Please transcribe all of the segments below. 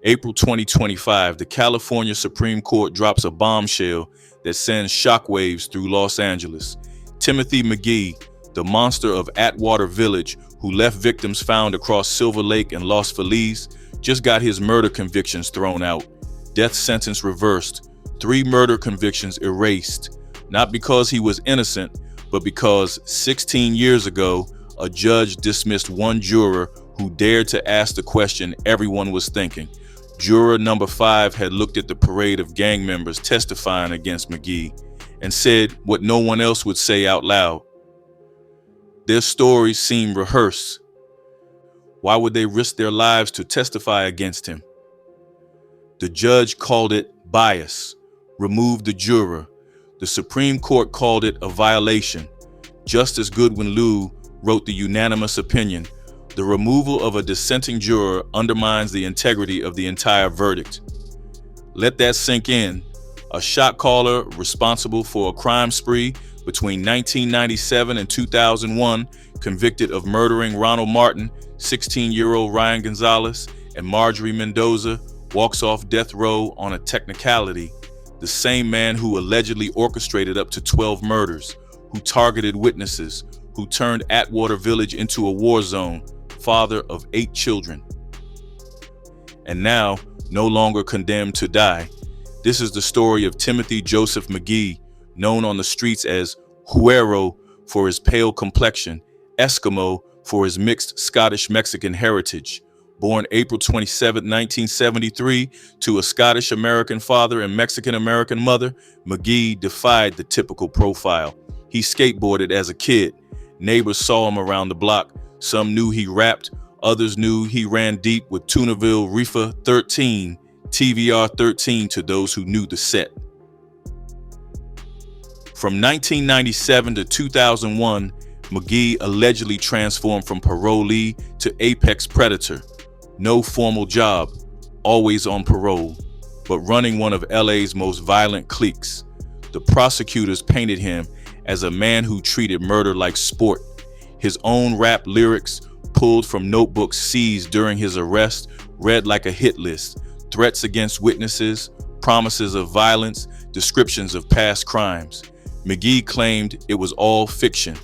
April 2025, the California Supreme Court drops a bombshell that sends shockwaves through Los Angeles. Timothy McGhee, the monster of Atwater Village, who left victims found across Silver Lake and Los Feliz, just got his murder convictions thrown out. Death sentence reversed. 3 murder convictions erased. Not because he was innocent, but because 16 years ago, a judge dismissed one juror who dared to ask the question everyone was thinking. Juror number 5 had looked at the parade of gang members testifying against McGhee and said what no one else would say out loud. Their stories seemed rehearsed. Why would they risk their lives to testify against him? The judge called it bias, removed the juror. The Supreme Court called it a violation. Justice Goodwin Liu wrote the unanimous opinion. The removal of a dissenting juror undermines the integrity of the entire verdict. Let that sink in. A shot caller responsible for a crime spree between 1997 and 2001, convicted of murdering Ronald Martin, 16-year-old Ryan Gonzalez, and Marjorie Mendoza, walks off death row on a technicality. The same man who allegedly orchestrated up to 12 murders, who targeted witnesses, who turned Atwater Village into a war zone, father of 8 children. And now, no longer condemned to die. This is the story of Timothy Joseph McGhee, known on the streets as Huero for his pale complexion, Eskimo for his mixed Scottish-Mexican heritage. Born April 27, 1973, to a Scottish-American father and Mexican-American mother, McGhee defied the typical profile. He skateboarded as a kid. Neighbors saw him around the block. Some knew he rapped. Others knew he ran deep with Tunerville Reefer 13, TVR-13 to those who knew the set. From 1997 to 2001, McGhee allegedly transformed from parolee to apex predator. No formal job, always on parole, but running one of LA's most violent cliques. The prosecutors painted him as a man who treated murder like sport. His own rap lyrics, pulled from notebooks seized during his arrest, read like a hit list. Threats against witnesses, promises of violence, descriptions of past crimes. McGhee claimed it was all fiction.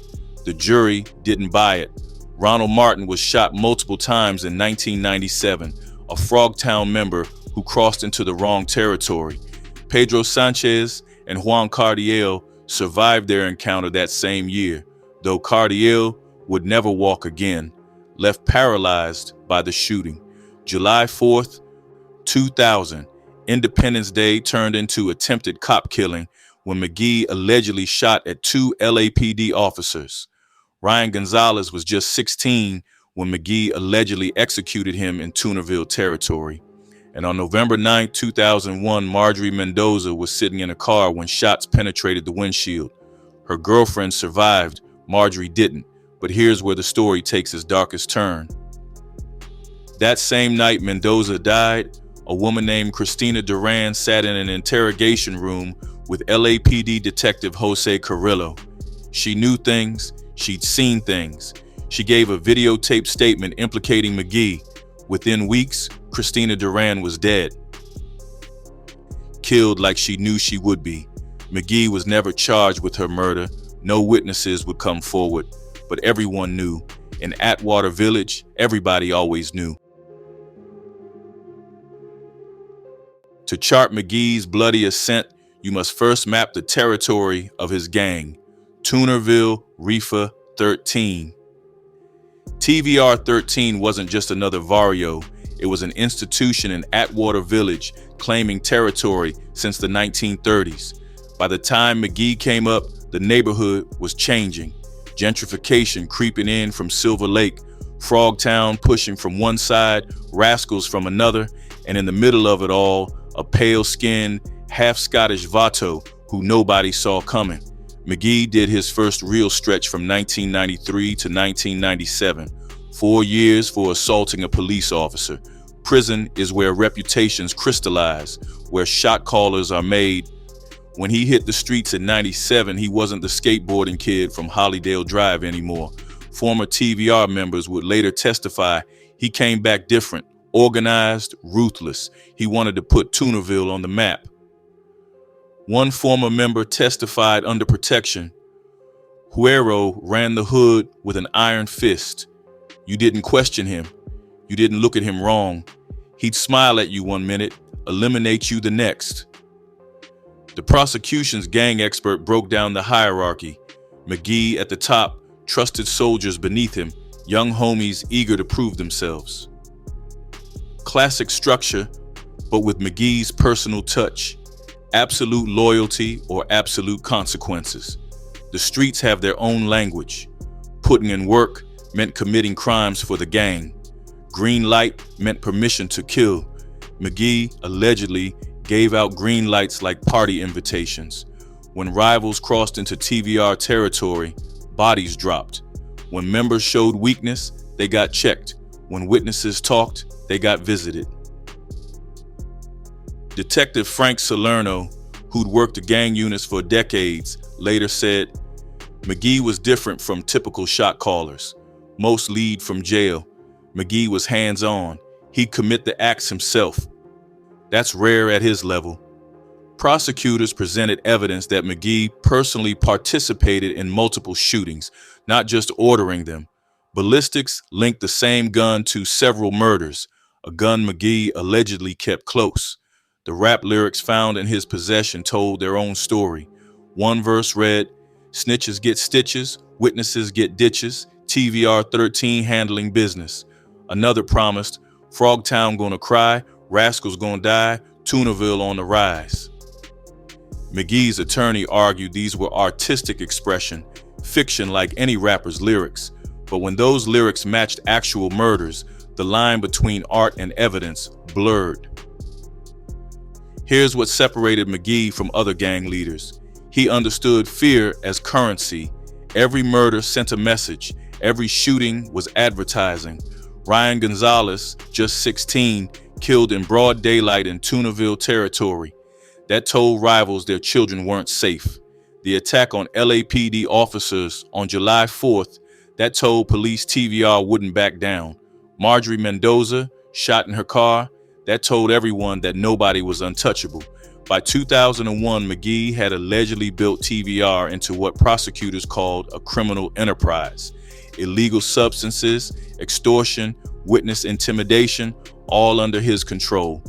The jury didn't buy it. Ronald Martin was shot multiple times in 1997, a Frogtown member who crossed into the wrong territory. Pedro Sanchez and Juan Cardiel survived their encounter that same year, though Cardiel would never walk again, left paralyzed by the shooting. July 4th, 2000, Independence Day turned into attempted cop killing when McGhee allegedly shot at 2 LAPD officers. Ryan Gonzalez was just 16 when McGhee allegedly executed him in Tunerville territory. And on November 9, 2001, Marjorie Mendoza was sitting in a car when shots penetrated the windshield. Her girlfriend survived, Marjorie didn't, but here's where the story takes its darkest turn. That same night Mendoza died, a woman named Christina Duran sat in an interrogation room with LAPD detective Jose Carrillo. She knew things, she'd seen things. She gave a videotaped statement implicating McGhee. Within weeks, Christina Duran was dead. Killed like she knew she would be. McGhee was never charged with her murder. No witnesses would come forward, but everyone knew. In Atwater Village, everybody always knew. To chart McGhee's bloody ascent, you must first map the territory of his gang, Tunerville Reefer 13. TVR-13 wasn't just another Vario, it was an institution in Atwater Village claiming territory since the 1930s. By the time McGhee came up, the neighborhood was changing. Gentrification creeping in from Silver Lake, Frogtown pushing from one side, rascals from another, and in the middle of it all, a pale-skinned, half-Scottish Vato who nobody saw coming. McGhee did his first real stretch from 1993 to 1997. 4 years for assaulting a police officer. Prison is where reputations crystallize, where shot callers are made. When he hit the streets in 97, he wasn't the skateboarding kid from Hollydale Drive anymore. Former TVR members would later testify he came back different, organized, ruthless. He wanted to put Toonerville on the map. One former member testified under protection. Huero ran the hood with an iron fist. You didn't question him. You didn't look at him wrong. He'd smile at you one minute, eliminate you the next. The prosecution's gang expert broke down the hierarchy. McGhee at the top, trusted soldiers beneath him, young homies eager to prove themselves. Classic structure, but with McGhee's personal touch. Absolute loyalty or absolute consequences. The streets have their own language. Putting in work meant committing crimes for the gang. Green light meant permission to kill. McGhee allegedly gave out green lights like party invitations. When rivals crossed into TVR territory, bodies dropped. When members showed weakness, they got checked. When witnesses talked, they got visited. Detective Frank Salerno, who'd worked the gang units for decades, later said, McGhee was different from typical shot callers. Most lead from jail. McGhee was hands-on. He'd commit the acts himself. That's rare at his level. Prosecutors presented evidence that McGhee personally participated in multiple shootings, not just ordering them. Ballistics linked the same gun to several murders, a gun McGhee allegedly kept close. The rap lyrics found in his possession told their own story. One verse read, "Snitches get stitches, witnesses get ditches, TVR-13 handling business." Another promised, "Frogtown gonna cry, rascals gonna die, Toonerville on the rise." McGhee's attorney argued these were artistic expression, fiction like any rapper's lyrics. But when those lyrics matched actual murders, the line between art and evidence blurred. Here's what separated McGhee from other gang leaders. He understood fear as currency. Every murder sent a message. Every shooting was advertising. Ryan Gonzalez, just 16, killed in broad daylight in Toonerville territory. That told rivals their children weren't safe. The attack on LAPD officers on July 4th, that told police TVR wouldn't back down. Marjorie Mendoza, shot in her car, that told everyone that nobody was untouchable. By 2001, McGhee had allegedly built TVR into what prosecutors called a criminal enterprise. Illegal substances, extortion, witness intimidation, all under his control.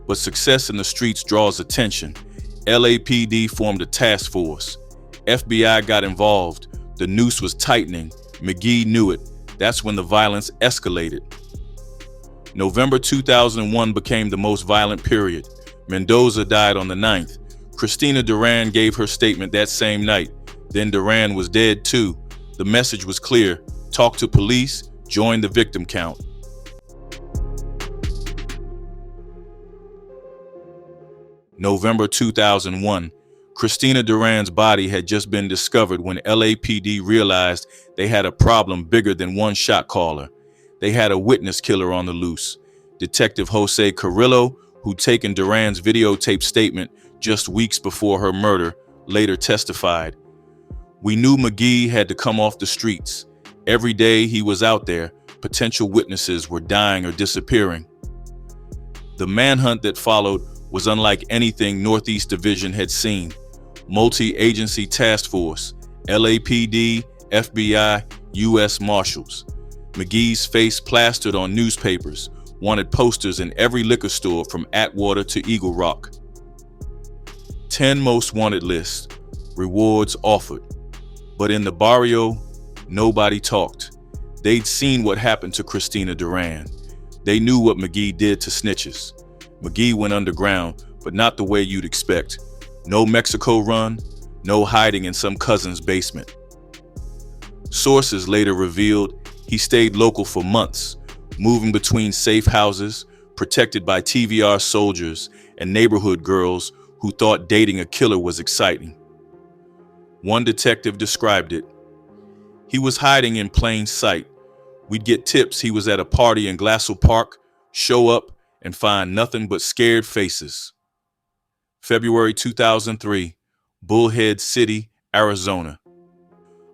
But success in the streets draws attention. LAPD formed a task force. FBI got involved. The noose was tightening. McGhee knew it. That's when the violence escalated. November 2001 became the most violent period. Mendoza died on the 9th. Christina Duran gave her statement that same night. Then Duran was dead too. The message was clear. Talk to police, join the victim count. November 2001. Christina Duran's body had just been discovered when LAPD realized they had a problem bigger than one shot caller. They had a witness killer on the loose. Detective Jose Carrillo, who'd taken Duran's videotaped statement just weeks before her murder, later testified. We knew McGhee had to come off the streets. Every day he was out there, potential witnesses were dying or disappearing. The manhunt that followed was unlike anything Northeast Division had seen. Multi-agency task force, LAPD, FBI, U.S. Marshals. McGhee's face plastered on newspapers, wanted posters in every liquor store from Atwater to Eagle Rock. 10 most wanted list, rewards offered. But in the barrio, nobody talked. They'd seen what happened to Christina Duran. They knew what McGhee did to snitches. McGhee went underground, but not the way you'd expect. No Mexico run, no hiding in some cousin's basement. Sources later revealed he stayed local for months, moving between safe houses, protected by TVR soldiers and neighborhood girls who thought dating a killer was exciting. One detective described it. He was hiding in plain sight. We'd get tips he was at a party in Glassell Park, show up, and find nothing but scared faces. February 2003, Bullhead City, Arizona.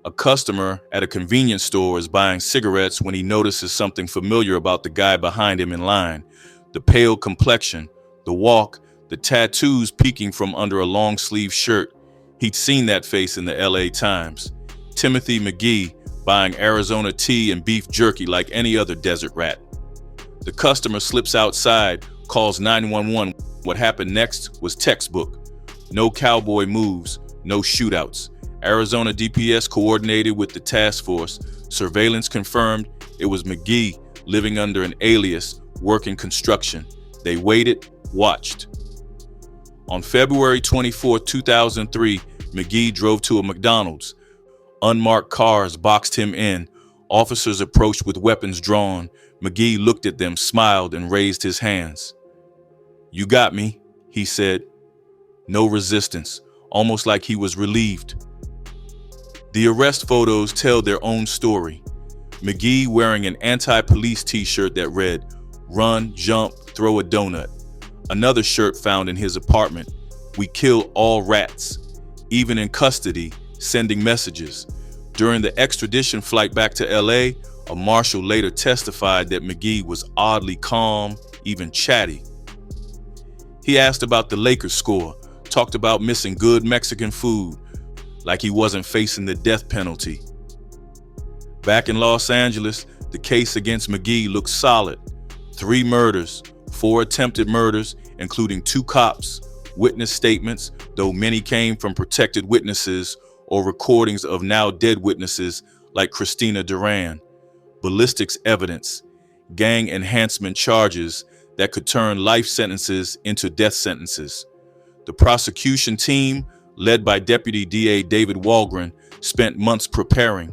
A customer at a convenience store is buying cigarettes when he notices something familiar about the guy behind him in line. The pale complexion, the walk, the tattoos peeking from under a long-sleeve shirt. He'd seen that face in the LA Times. Timothy McGhee buying Arizona tea and beef jerky like any other desert rat. The customer slips outside, calls 911. What happened next was textbook. No cowboy moves, no shootouts. Arizona DPS coordinated with the task force. Surveillance confirmed it was McGhee living under an alias, working construction. They waited, watched. On February 24, 2003, McGhee drove to a McDonald's. Unmarked cars boxed him in. Officers approached with weapons drawn. McGhee looked at them, smiled, and raised his hands. "You got me," he said. No resistance, almost like he was relieved. The arrest photos tell their own story. McGhee wearing an anti-police t-shirt that read, "Run, jump, throw a donut." Another shirt found in his apartment, "We kill all rats." Even in custody, sending messages. During the extradition flight back to LA, a marshal later testified that McGhee was oddly calm, even chatty. He asked about the Lakers score, talked about missing good Mexican food, like he wasn't facing the death penalty. Back in Los Angeles, the case against McGhee looked solid. 3 murders, 4 attempted murders, including 2 cops, witness statements, though many came from protected witnesses or recordings of now dead witnesses like Christina Duran. Ballistics evidence, gang enhancement charges that could turn life sentences into death sentences. The prosecution team, led by Deputy DA David Walgren, spent months preparing.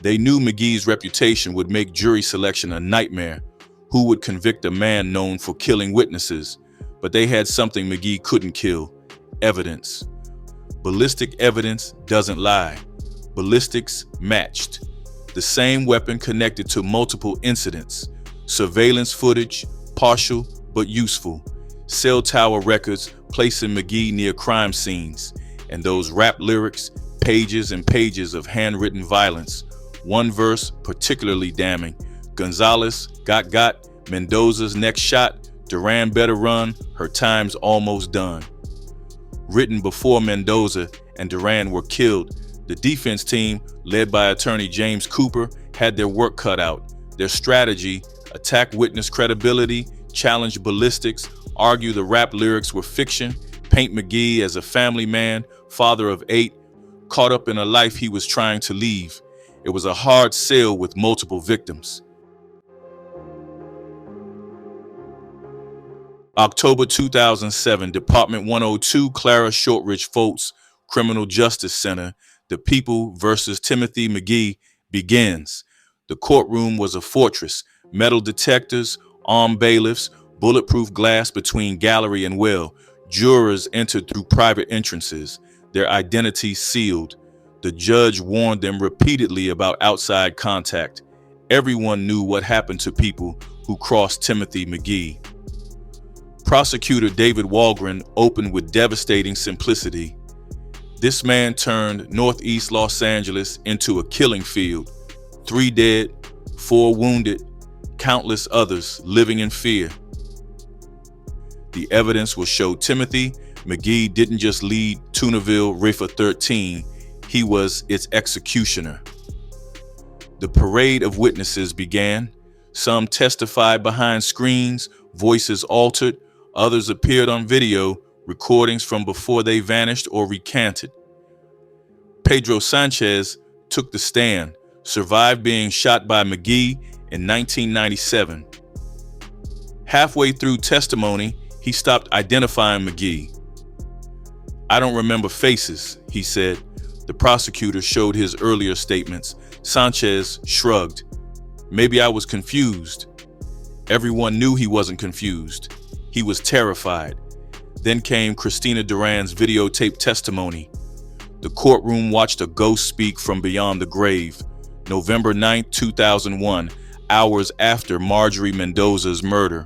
They knew McGhee's reputation would make jury selection a nightmare. Who would convict a man known for killing witnesses? But they had something McGhee couldn't kill: evidence. Ballistic evidence doesn't lie. Ballistics matched. The same weapon connected to multiple incidents. Surveillance footage, partial but useful. Cell tower records placing McGhee near crime scenes. And those rap lyrics, pages and pages of handwritten violence. One verse particularly damning: "Gonzalez got, Mendoza's next shot, Duran better run, her time's almost done." Written before Mendoza and Duran were killed, the defense team, led by attorney James Cooper, had their work cut out. Their strategy: attack witness credibility, challenge ballistics, argue the rap lyrics were fiction, paint McGhee as a family man, father of 8, caught up in a life he was trying to leave. It was a hard sell with multiple victims. October 2007, Department 102, Clara Shortridge Foltz Criminal Justice Center, The People versus Timothy McGhee begins. The courtroom was a fortress: metal detectors, armed bailiffs, bulletproof glass between gallery and well. Jurors entered through private entrances, their identities sealed. The judge warned them repeatedly about outside contact. Everyone knew what happened to people who crossed Timothy McGhee. Prosecutor David Walgren opened with devastating simplicity. This man turned Northeast Los Angeles into a killing field. 3 dead, 4 wounded, countless others living in fear. The evidence will show Timothy McGhee didn't just lead Tunaville RIFA 13, he was its executioner. The parade of witnesses began. Some testified behind screens, voices altered. Others appeared on video, recordings from before they vanished or recanted. Pedro Sanchez took the stand, survived being shot by McGhee in 1997. Halfway through testimony, he stopped identifying McGhee. "I don't remember faces," he said. The prosecutor showed his earlier statements. Sanchez shrugged. "Maybe I was confused." Everyone knew he wasn't confused. He was terrified. Then came Christina Duran's videotape testimony. The courtroom watched a ghost speak from beyond the grave. November 9, 2001, hours after Marjorie Mendoza's murder.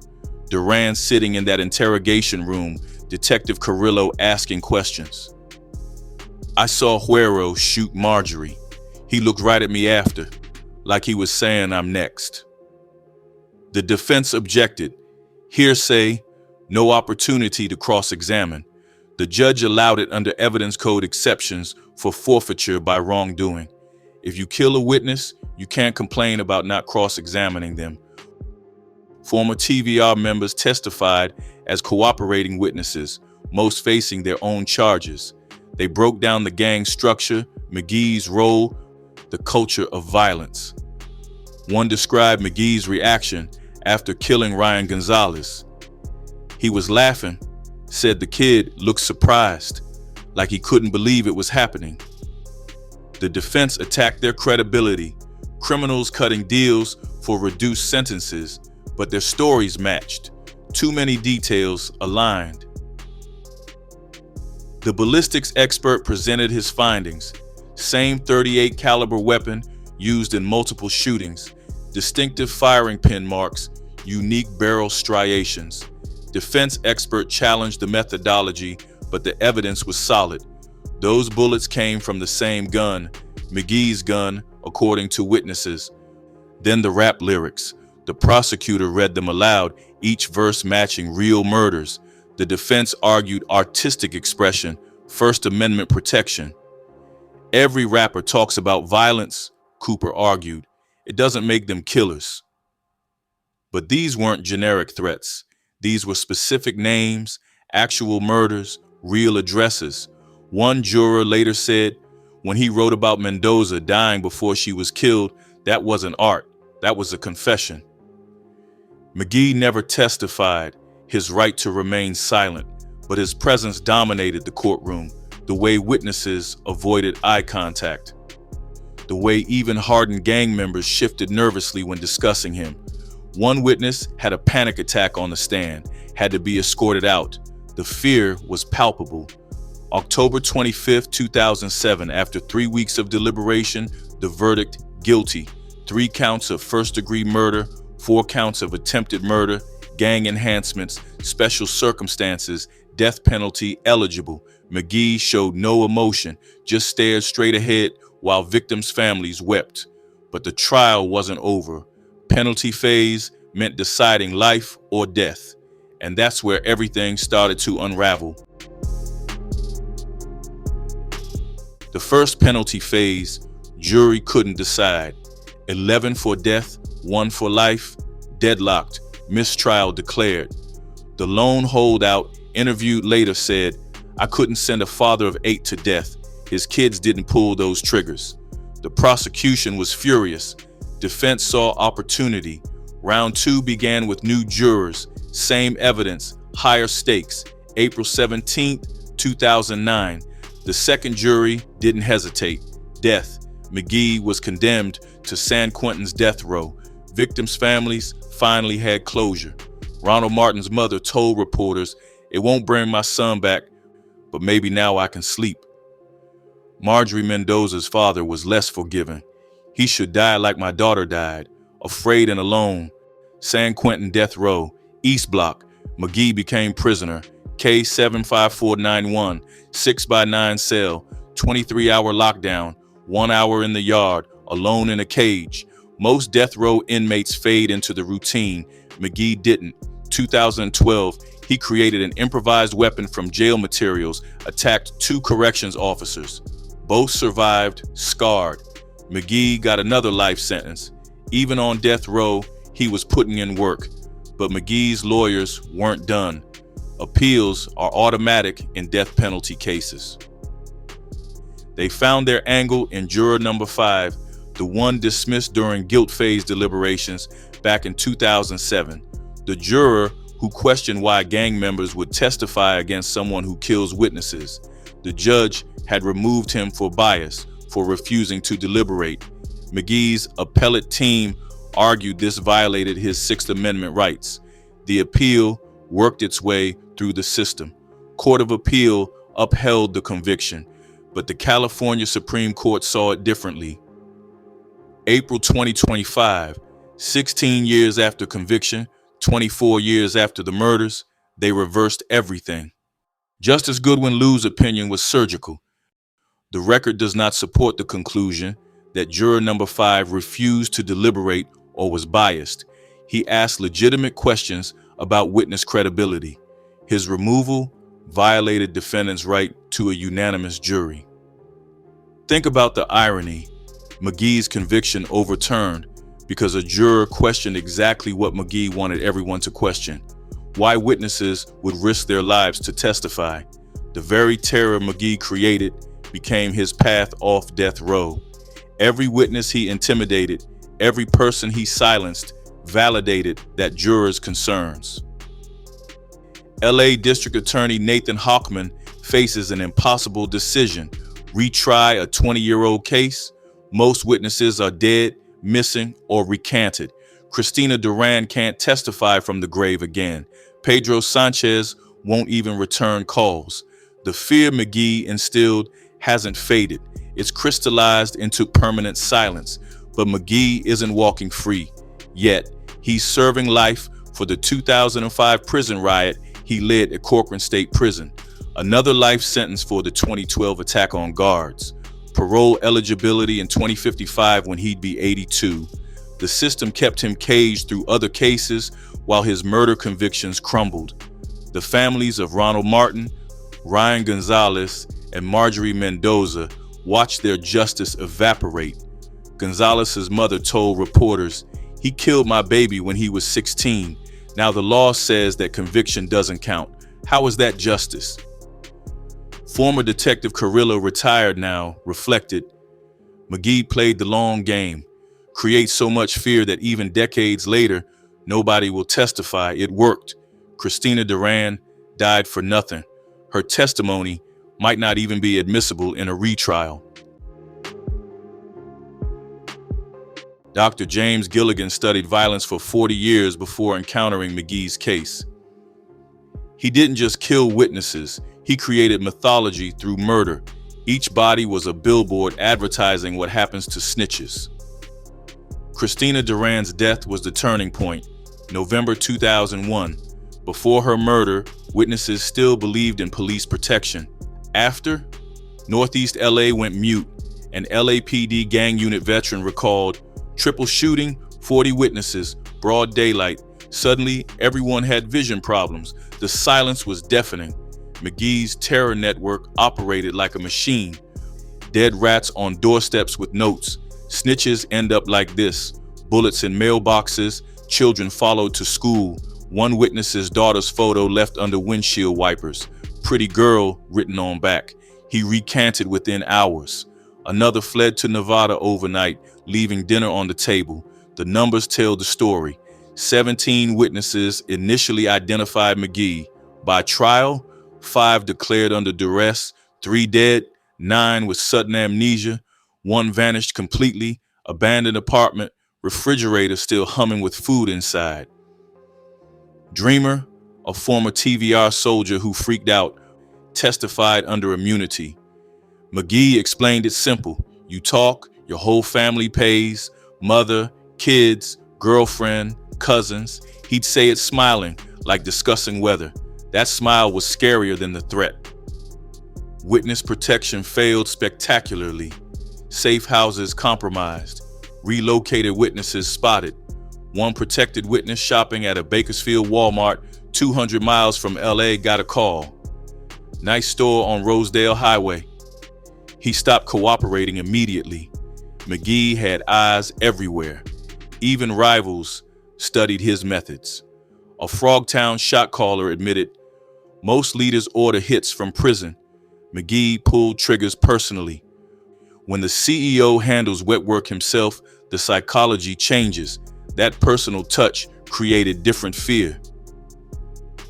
Duran sitting in that interrogation room, Detective Carrillo asking questions. "I saw Huero shoot Marjorie. He looked right at me after, like he was saying I'm next. The defense objected. Hearsay, no opportunity to cross-examine. The judge allowed it under evidence code exceptions for forfeiture by wrongdoing. If you kill a witness, you can't complain about not cross-examining them. Former TVR members testified as cooperating witnesses, most facing their own charges. They broke down the gang structure, McGhee's role, the culture of violence. One described McGhee's reaction after killing Ryan Gonzalez. He was laughing, said the kid looked surprised, like he couldn't believe it was happening. The defense attacked their credibility, criminals cutting deals for reduced sentences, but their stories matched. Too many details aligned. The ballistics expert presented his findings. Same .38 caliber weapon used in multiple shootings, distinctive firing pin marks, unique barrel striations. Defense expert challenged the methodology, but the evidence was solid. Those bullets came from the same gun, McGhee's gun, according to witnesses. Then the rap lyrics. The prosecutor read them aloud, each verse matching real murders. The defense argued artistic expression, First Amendment protection. Every rapper talks about violence, Cooper argued. It doesn't make them killers. But these weren't generic threats. These were specific names, actual murders, real addresses. One juror later said, when he wrote about Mendoza dying before she was killed, that wasn't art, that was a confession. McGhee never testified, his right to remain silent, but his presence dominated the courtroom, the way witnesses avoided eye contact, the way even hardened gang members shifted nervously when discussing him. One witness had a panic attack on the stand, had to be escorted out. The fear was palpable. October 25, 2007, after 3 weeks of deliberation, the verdict, guilty. 3 counts of first-degree murder, 4 counts of attempted murder, gang enhancements, special circumstances, death penalty eligible. McGhee showed no emotion, just stared straight ahead while victims' families wept. But the trial wasn't over. Penalty phase meant deciding life or death. And that's where everything started to unravel. The first penalty phase, jury couldn't decide. 11 for death, 1 for life, deadlocked, mistrial declared. The lone holdout, interviewed later, said, "I couldn't send a father of 8 to death. His kids didn't pull those triggers." The prosecution was furious. Defense saw opportunity. Round 2 began with new jurors, same evidence, higher stakes. April 17, 2009. The second jury didn't hesitate. Death. McGhee was condemned to San Quentin's death row. Victims' families finally had closure. Ronald Martin's mother told reporters, "It won't bring my son back, but maybe now I can sleep." Marjorie Mendoza's father was less forgiving. "He should die like my daughter died, afraid and alone." San Quentin death row, East Block. McGhee became prisoner. K75491, 6x9 cell, 23-hour lockdown, 1 hour in the yard, alone in a cage. Most death row inmates fade into the routine. McGhee didn't. 2012, he created an improvised weapon from jail materials, attacked 2 corrections officers. Both survived, scarred. McGhee got another life sentence. Even on death row, he was putting in work. But McGhee's lawyers weren't done. Appeals are automatic in death penalty cases. They found their angle in juror number 5, the one dismissed during guilt phase deliberations back in 2007. The juror who questioned why gang members would testify against someone who kills witnesses. The judge had removed him for bias, for refusing to deliberate. McGhee's appellate team argued this violated his Sixth Amendment rights. The appeal worked its way through the system. Court of Appeal upheld the conviction, but the California Supreme Court saw it differently. April 2025, 16 years after conviction, 24 years after the murders, they reversed everything. Justice Goodwin Liu's opinion was surgical. The record does not support the conclusion. that juror number 5 refused to deliberate or was biased. He asked legitimate questions about witness credibility. His removal violated defendant's right to a unanimous jury. Think about the irony. McGhee's conviction overturned because a juror questioned exactly what McGhee wanted everyone to question: why witnesses would risk their lives to testify. The very terror McGhee created became his path off death row. Every witness he intimidated, every person he silenced, validated that jurors' concerns. LA District Attorney Nathan Hochman faces an impossible decision: retry a 20-year-old case. Most witnesses are dead, missing, or recanted. Christina Duran can't testify from the grave again. Pedro Sanchez won't even return calls. The fear McGhee instilled hasn't faded. It's crystallized into permanent silence. But McGhee isn't walking free yet. He's serving life for the 2005 prison riot he led at Corcoran State Prison. Another life sentence for the 2012 attack on guards. Parole eligibility in 2055 when he'd be 82. The system kept him caged through other cases while his murder convictions crumbled. The families of Ronald Martin, Ryan Gonzalez, and Marjorie Mendoza watched their justice evaporate. Gonzalez's mother told reporters, "He killed my baby when he was 16. Now the law says that conviction doesn't count. How is that justice?" Former Detective Carrillo, retired now, reflected, "McGhee played the long game, create so much fear that even decades later, nobody will testify. It worked. Christina Duran died for nothing. Her testimony might not even be admissible in a retrial." Dr. James Gilligan studied violence for 40 years before encountering McGhee's case. He didn't just kill witnesses, he created mythology through murder. Each body was a billboard advertising what happens to snitches. Christina Duran's death was the turning point, November 2001. Before her murder, witnesses still believed in police protection. After, Northeast LA went mute. An LAPD gang unit veteran recalled, "Triple shooting, 40 witnesses, broad daylight. Suddenly, everyone had vision problems. The silence was deafening." McGhee's terror network operated like a machine. Dead rats on doorsteps with notes. Snitches end up like this. Bullets in mailboxes. Children followed to school. One witness's daughter's photo left under windshield wipers. "Pretty girl" written on back. He recanted within hours. Another fled to Nevada overnight, leaving dinner on the table. The numbers tell the story. 17 witnesses initially identified McGhee. By trial, 5 declared under duress, 3 dead, 9 with sudden amnesia, 1 vanished completely, abandoned apartment, refrigerator still humming with food inside. Dreamer, a former TVR soldier who freaked out, testified under immunity. McGhee explained it simple. You talk, your whole family pays, mother, kids, girlfriend, cousins. He'd say it smiling, like discussing weather. That smile was scarier than the threat. Witness protection failed spectacularly. Safe houses compromised. Relocated witnesses spotted. One protected witness shopping at a Bakersfield Walmart 200 miles from LA got a call. Nice store on Rosedale Highway. He stopped cooperating immediately. McGhee had eyes everywhere. Even rivals studied his methods. A Frogtown shot caller admitted, "Most leaders order hits from prison. McGhee pulled triggers personally." When the CEO handles wet work himself, the psychology changes. That personal touch created different fear.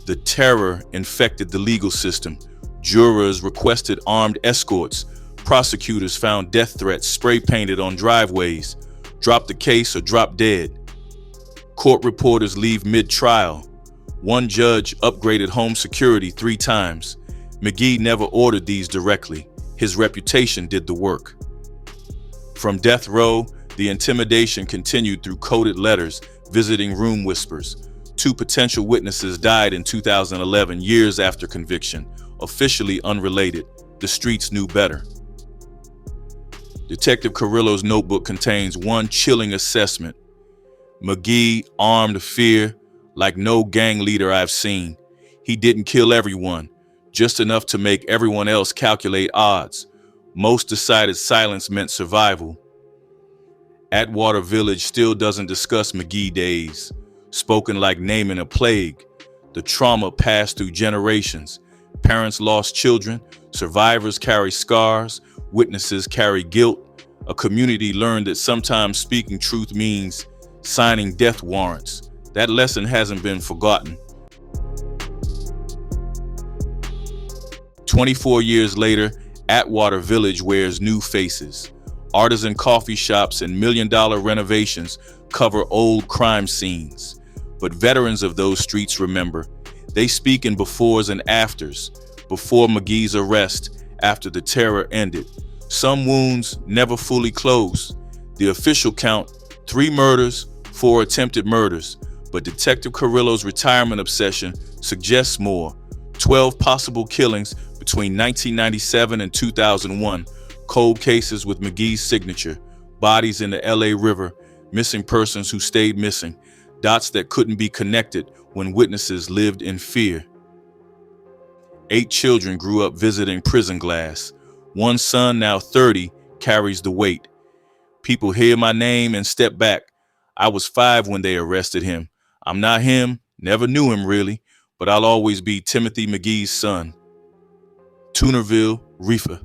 The terror infected the legal system. Jurors requested armed escorts. Prosecutors found death threats spray painted on driveways. Drop the case or drop dead. Court reporters leave mid-trial. One judge upgraded home security 3 times. McGhee never ordered these directly. His reputation did the work. From death row, the intimidation continued through coded letters, visiting room whispers. 2 potential witnesses died in 2011, years after conviction, officially unrelated. The streets knew better. Detective Carrillo's notebook contains one chilling assessment. McGhee armed fear like no gang leader I've seen. He didn't kill everyone, just enough to make everyone else calculate odds. Most decided silence meant survival. Atwater Village still doesn't discuss McGhee days, spoken like naming a plague. The trauma passed through generations. Parents lost children, survivors carry scars, witnesses carry guilt. A community learned that sometimes speaking truth means signing death warrants. That lesson hasn't been forgotten. 24 years later, Atwater Village wears new faces. Artisan coffee shops and million-dollar renovations cover old crime scenes. But veterans of those streets remember. They speak in befores and afters. Before McGhee's arrest, after the terror ended. Some wounds never fully closed. The official count, 3 murders, 4 attempted murders. But Detective Carrillo's retirement obsession suggests more. 12 possible killings between 1997 and 2001. Cold cases with McGhee's signature. Bodies in the LA River. Missing persons who stayed missing. Dots that couldn't be connected when witnesses lived in fear. 8 children grew up visiting prison glass. One son, now 30, carries the weight. People hear my name and step back. I was 5 when they arrested him. I'm not him, never knew him really, but I'll always be Timothy McGhee's son. Tunerville, Reefer.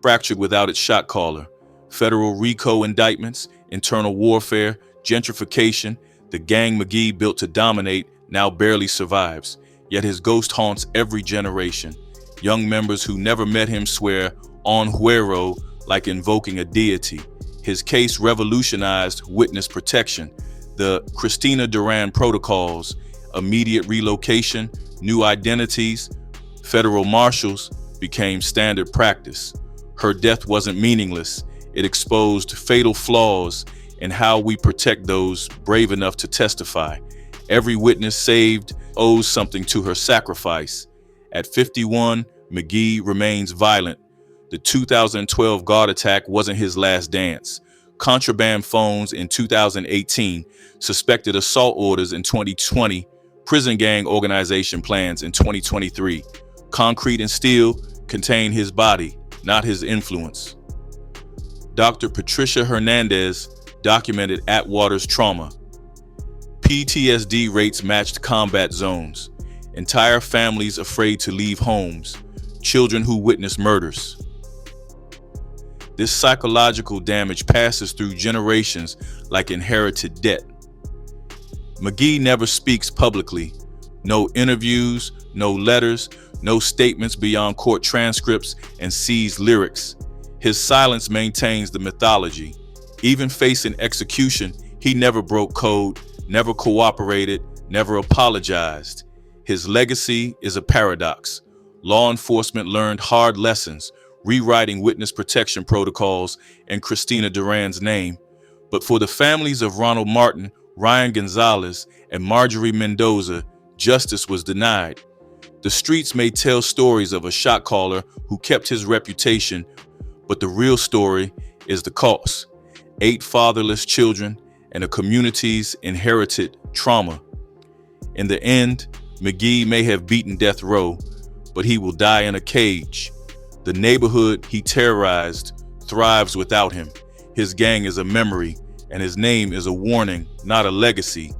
Fractured without its shot caller. Federal RICO indictments, internal warfare, gentrification. The gang McGhee built to dominate now barely survives. Yet his ghost haunts every generation. Young members who never met him swear on Huero like invoking a deity. His case revolutionized witness protection. The Christina Duran protocols, immediate relocation, new identities, federal marshals became standard practice. Her death wasn't meaningless. It exposed fatal flaws in how we protect those brave enough to testify. Every witness saved owes something to her sacrifice. At 51, McGhee remains violent. The 2012 guard attack wasn't his last dance. Contraband phones in 2018, suspected assault orders in 2020, prison gang organization plans in 2023. Concrete and steel contain his body, not his influence. Dr. Patricia Hernandez documented Atwater's trauma. PTSD rates matched combat zones. Entire families afraid to leave homes. Children who witness murders. This psychological damage passes through generations like inherited debt. McGhee never speaks publicly. No interviews, no letters, no statements beyond court transcripts and seized lyrics. His silence maintains the mythology. Even facing execution, he never broke code, never cooperated, never apologized. His legacy is a paradox. Law enforcement learned hard lessons, rewriting witness protection protocols in Christina Duran's name. But for the families of Ronald Martin, Ryan Gonzalez, and Marjorie Mendoza, justice was denied. The streets may tell stories of a shot caller who kept his reputation, but the real story is the cost. 8 fatherless children and a community's inherited trauma. In the end, McGhee may have beaten death row, but he will die in a cage. The neighborhood he terrorized thrives without him. His gang is a memory, and his name is a warning, not a legacy.